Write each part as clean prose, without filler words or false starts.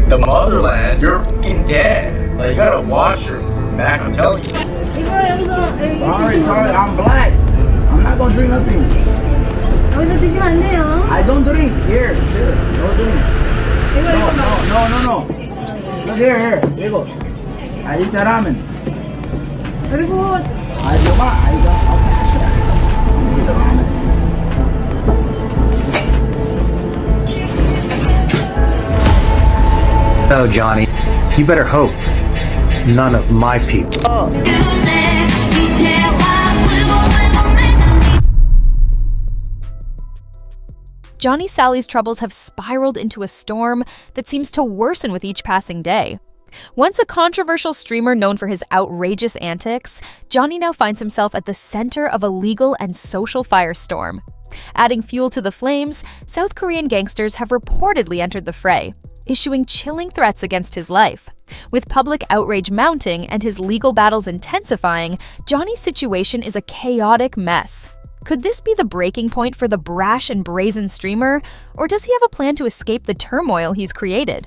the motherland, you're fucking dead. Like, you gotta watch your back, I'm telling you. Sorry, I'm black. I'm not gonna drink nothing. I don't drink. Here, no drink. No. Look here. Digo. I eat the ramen. Very good. I'll cash it. I'll eat the ramen. No, Johnny, you better hope none of my people. Johnny Somali's troubles have spiraled into a storm that seems to worsen with each passing day. Once a controversial streamer known for his outrageous antics, Johnny now finds himself at the center of a legal and social firestorm. Adding fuel to the flames, South Korean gangsters have reportedly entered the fray, issuing chilling threats against his life. With public outrage mounting and his legal battles intensifying, Johnny's situation is a chaotic mess. Could this be the breaking point for the brash and brazen streamer, or does he have a plan to escape the turmoil he's created?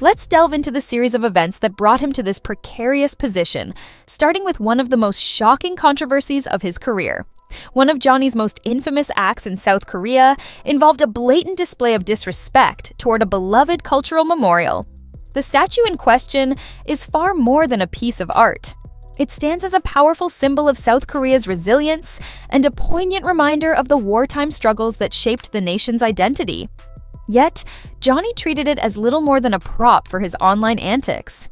Let's delve into the series of events that brought him to this precarious position, starting with one of the most shocking controversies of his career. One of Johnny's most infamous acts in South Korea involved a blatant display of disrespect toward a beloved cultural memorial. The statue in question is far more than a piece of art. It stands as a powerful symbol of South Korea's resilience and a poignant reminder of the wartime struggles that shaped the nation's identity. Yet, Johnny treated it as little more than a prop for his online antics.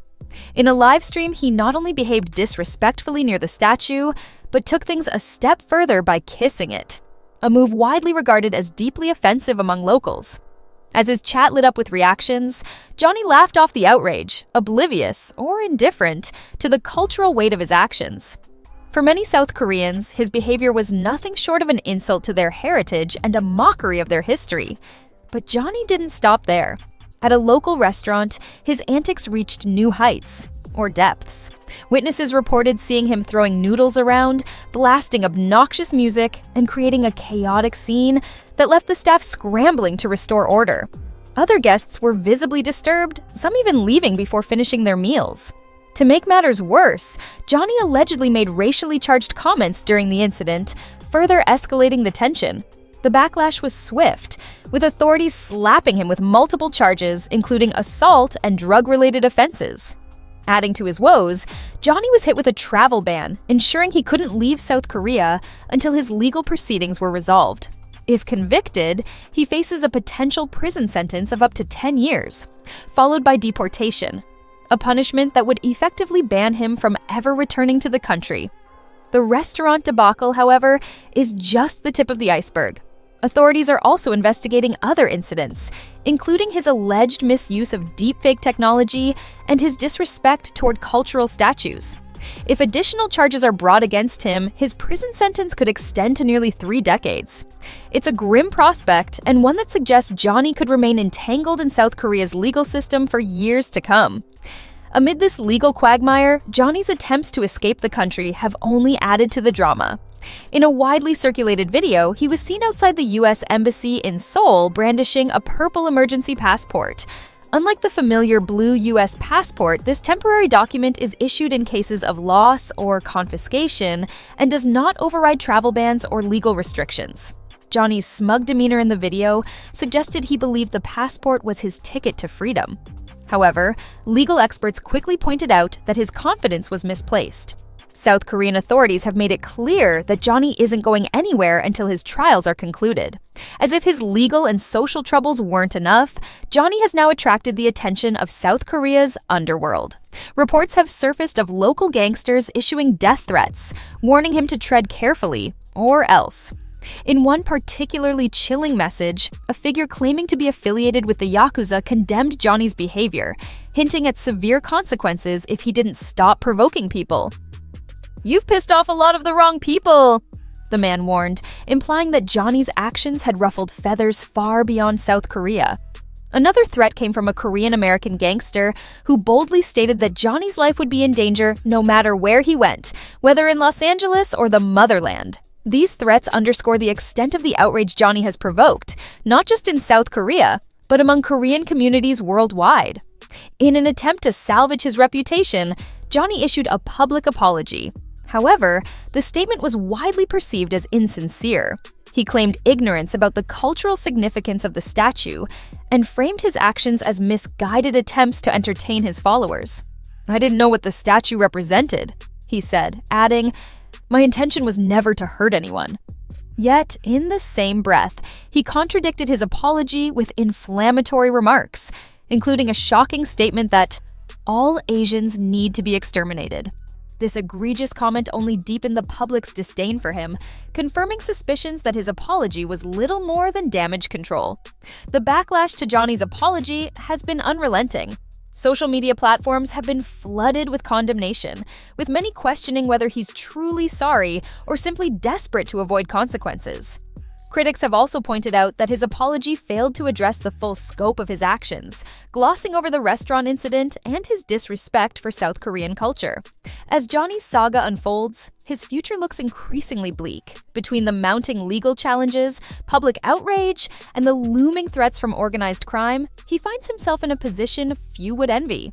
In a live stream, he not only behaved disrespectfully near the statue, but took things a step further by kissing it, a move widely regarded as deeply offensive among locals. As his chat lit up with reactions, Johnny laughed off the outrage, oblivious or indifferent to the cultural weight of his actions. For many South Koreans, his behavior was nothing short of an insult to their heritage and a mockery of their history. But Johnny didn't stop there. At a local restaurant, his antics reached new heights, or depths. Witnesses reported seeing him throwing noodles around, blasting obnoxious music, and creating a chaotic scene that left the staff scrambling to restore order. Other guests were visibly disturbed, some even leaving before finishing their meals. To make matters worse, Johnny allegedly made racially charged comments during the incident, further escalating the tension. The backlash was swift, with authorities slapping him with multiple charges, including assault and drug-related offenses. Adding to his woes, Johnny was hit with a travel ban, ensuring he couldn't leave South Korea until his legal proceedings were resolved. If convicted, he faces a potential prison sentence of up to 10 years, followed by deportation, a punishment that would effectively ban him from ever returning to the country. The restaurant debacle, however, is just the tip of the iceberg. Authorities are also investigating other incidents, including his alleged misuse of deepfake technology and his disrespect toward cultural statues. If additional charges are brought against him, his prison sentence could extend to nearly 3 decades. It's a grim prospect, and one that suggests Johnny could remain entangled in South Korea's legal system for years to come. Amid this legal quagmire, Johnny's attempts to escape the country have only added to the drama. In a widely circulated video, he was seen outside the U.S. Embassy in Seoul brandishing a purple emergency passport. Unlike the familiar blue U.S. passport, this temporary document is issued in cases of loss or confiscation and does not override travel bans or legal restrictions. Johnny's smug demeanor in the video suggested he believed the passport was his ticket to freedom. However, legal experts quickly pointed out that his confidence was misplaced. South Korean authorities have made it clear that Johnny isn't going anywhere until his trials are concluded. As if his legal and social troubles weren't enough, Johnny has now attracted the attention of South Korea's underworld. Reports have surfaced of local gangsters issuing death threats, warning him to tread carefully, or else. In one particularly chilling message, a figure claiming to be affiliated with the Yakuza condemned Johnny's behavior, hinting at severe consequences if he didn't stop provoking people. "You've pissed off a lot of the wrong people," the man warned, implying that Johnny's actions had ruffled feathers far beyond South Korea. Another threat came from a Korean-American gangster who boldly stated that Johnny's life would be in danger no matter where he went, whether in Los Angeles or the motherland. These threats underscore the extent of the outrage Johnny has provoked, not just in South Korea, but among Korean communities worldwide. In an attempt to salvage his reputation, Johnny issued a public apology. However, the statement was widely perceived as insincere. He claimed ignorance about the cultural significance of the statue and framed his actions as misguided attempts to entertain his followers. "I didn't know what the statue represented," he said, adding, "My intention was never to hurt anyone." Yet, in the same breath, he contradicted his apology with inflammatory remarks, including a shocking statement that all Asians need to be exterminated. This egregious comment only deepened the public's disdain for him, confirming suspicions that his apology was little more than damage control. The backlash to Johnny's apology has been unrelenting. Social media platforms have been flooded with condemnation, with many questioning whether he's truly sorry or simply desperate to avoid consequences. Critics have also pointed out that his apology failed to address the full scope of his actions, glossing over the restaurant incident and his disrespect for South Korean culture. As Johnny's saga unfolds, his future looks increasingly bleak. Between the mounting legal challenges, public outrage, and the looming threats from organized crime, he finds himself in a position few would envy.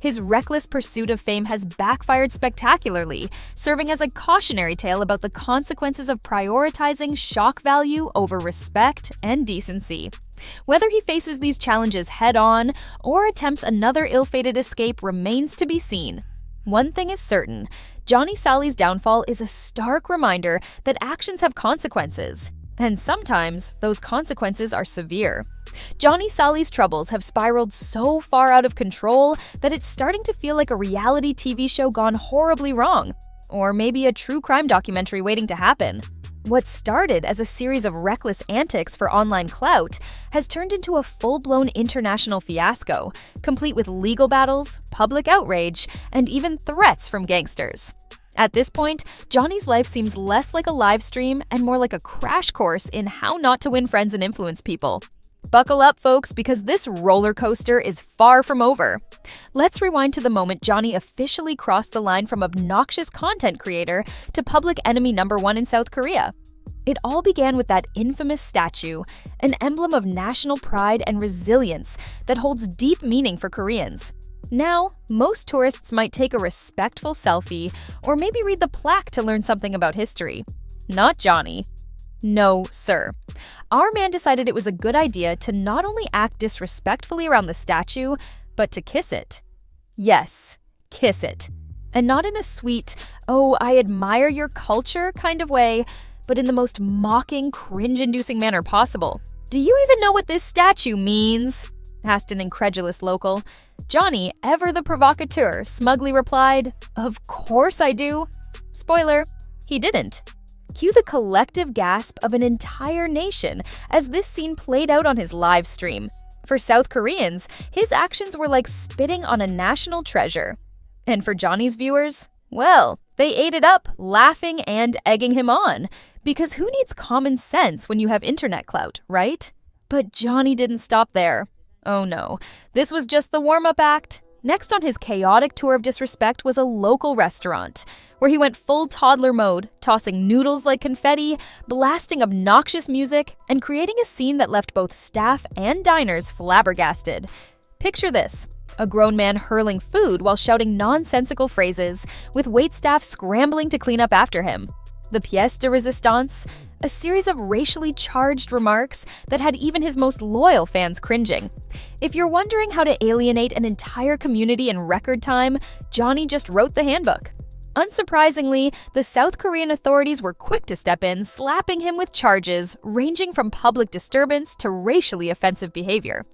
His reckless pursuit of fame has backfired spectacularly, serving as a cautionary tale about the consequences of prioritizing shock value over respect and decency. Whether he faces these challenges head-on or attempts another ill-fated escape remains to be seen. One thing is certain, Johnny Somali's downfall is a stark reminder that actions have consequences, and sometimes those consequences are severe. Johnny Somali's troubles have spiraled so far out of control that it's starting to feel like a reality TV show gone horribly wrong, or maybe a true crime documentary waiting to happen. What started as a series of reckless antics for online clout has turned into a full-blown international fiasco, complete with legal battles, public outrage, and even threats from gangsters. At this point, Johnny's life seems less like a live stream and more like a crash course in how not to win friends and influence people. Buckle up, folks, because this roller coaster is far from over. Let's rewind to the moment Johnny officially crossed the line from obnoxious content creator to public enemy #1 in South Korea. It all began with that infamous statue, an emblem of national pride and resilience that holds deep meaning for Koreans. Now, most tourists might take a respectful selfie or maybe read the plaque to learn something about history. Not Johnny. No, sir. Our man decided it was a good idea to not only act disrespectfully around the statue, but to kiss it. Yes, kiss it. And not in a sweet, "oh, I admire your culture" kind of way, but in the most mocking, cringe-inducing manner possible. "Do you even know what this statue means?" asked an incredulous local. Johnny, ever the provocateur, smugly replied, "Of course I do." Spoiler, he didn't. Cue the collective gasp of an entire nation as this scene played out on his live stream. For South Koreans, his actions were like spitting on a national treasure. And for Johnny's viewers, well, they ate it up, laughing and egging him on. Because who needs common sense when you have internet clout, right? But Johnny didn't stop there. Oh no, this was just the warm-up act. Next on his chaotic tour of disrespect was a local restaurant, where he went full toddler mode, tossing noodles like confetti, blasting obnoxious music, and creating a scene that left both staff and diners flabbergasted. Picture this: a grown man hurling food while shouting nonsensical phrases, with waitstaff scrambling to clean up after him. The pièce de résistance? A series of racially charged remarks that had even his most loyal fans cringing. If you're wondering how to alienate an entire community in record time, Johnny just wrote the handbook. Unsurprisingly, the South Korean authorities were quick to step in, slapping him with charges ranging from public disturbance to racially offensive behavior.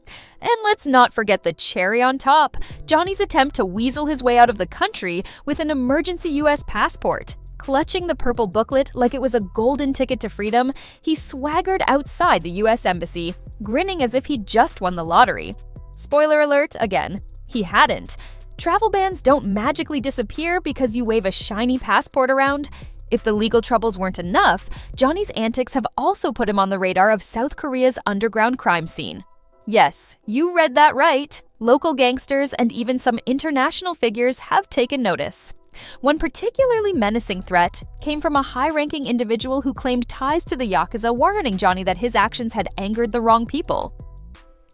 And let's not forget the cherry on top, Johnny's attempt to weasel his way out of the country with an emergency US passport. Clutching the purple booklet like it was a golden ticket to freedom, he swaggered outside the US Embassy, grinning as if he'd just won the lottery. Spoiler alert again, he hadn't. Travel bans don't magically disappear because you wave a shiny passport around. If the legal troubles weren't enough, Johnny's antics have also put him on the radar of South Korea's underground crime scene. Yes, you read that right. Local gangsters and even some international figures have taken notice. One particularly menacing threat came from a high-ranking individual who claimed ties to the Yakuza, warning Johnny that his actions had angered the wrong people.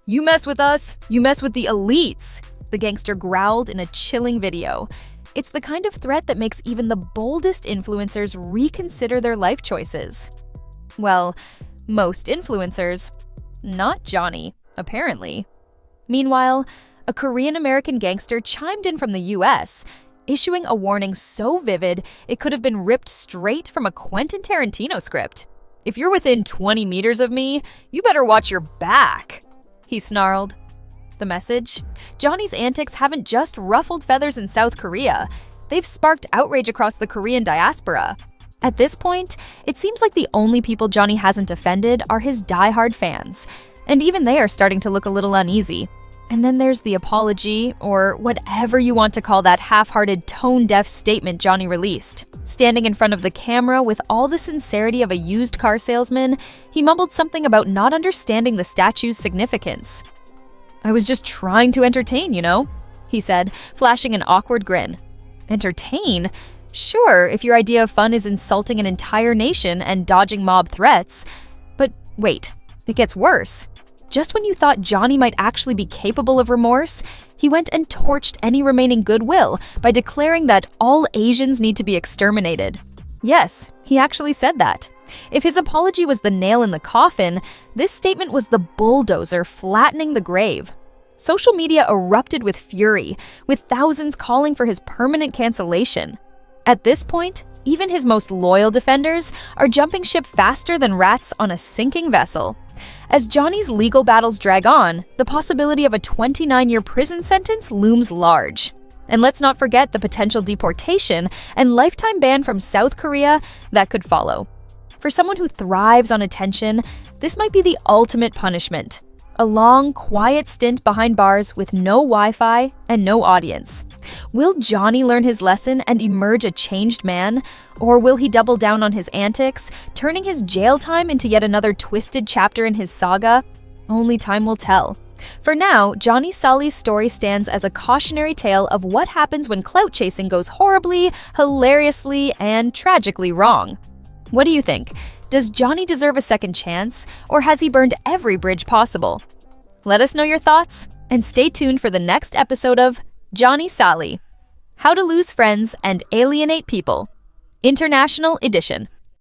"You mess with us, you mess with the elites," the gangster growled in a chilling video. It's the kind of threat that makes even the boldest influencers reconsider their life choices. Well, most influencers. Not Johnny, apparently. Meanwhile, a Korean-American gangster chimed in from the US, issuing a warning so vivid it could have been ripped straight from a Quentin Tarantino script. "If you're within 20 meters of me, you better watch your back," he snarled. The message? Johnny's antics haven't just ruffled feathers in South Korea. They've sparked outrage across the Korean diaspora. At this point, it seems like the only people Johnny hasn't offended are his die-hard fans, and even they are starting to look a little uneasy. And then there's the apology, or whatever you want to call that half-hearted, tone-deaf statement Johnny released. Standing in front of the camera with all the sincerity of a used car salesman, he mumbled something about not understanding the statue's significance. "I was just trying to entertain, you know," he said, flashing an awkward grin. Entertain? Sure, if your idea of fun is insulting an entire nation and dodging mob threats. But wait, it gets worse. Just when you thought Johnny might actually be capable of remorse, he went and torched any remaining goodwill by declaring that all Asians need to be exterminated. Yes, he actually said that. If his apology was the nail in the coffin, this statement was the bulldozer flattening the grave. Social media erupted with fury, with thousands calling for his permanent cancellation. At this point, even his most loyal defenders are jumping ship faster than rats on a sinking vessel. As Johnny's legal battles drag on, the possibility of a 29-year prison sentence looms large. And let's not forget the potential deportation and lifetime ban from South Korea that could follow. For someone who thrives on attention, this might be the ultimate punishment. A long, quiet stint behind bars with no Wi-Fi and no audience. Will Johnny learn his lesson and emerge a changed man? Or will he double down on his antics, turning his jail time into yet another twisted chapter in his saga? Only time will tell. For now, Johnny Somali's story stands as a cautionary tale of what happens when clout chasing goes horribly, hilariously, and tragically wrong. What do you think? Does Johnny deserve a second chance, or has he burned every bridge possible? Let us know your thoughts, and stay tuned for the next episode of Johnny Somali: How to Lose Friends and Alienate People, International Edition.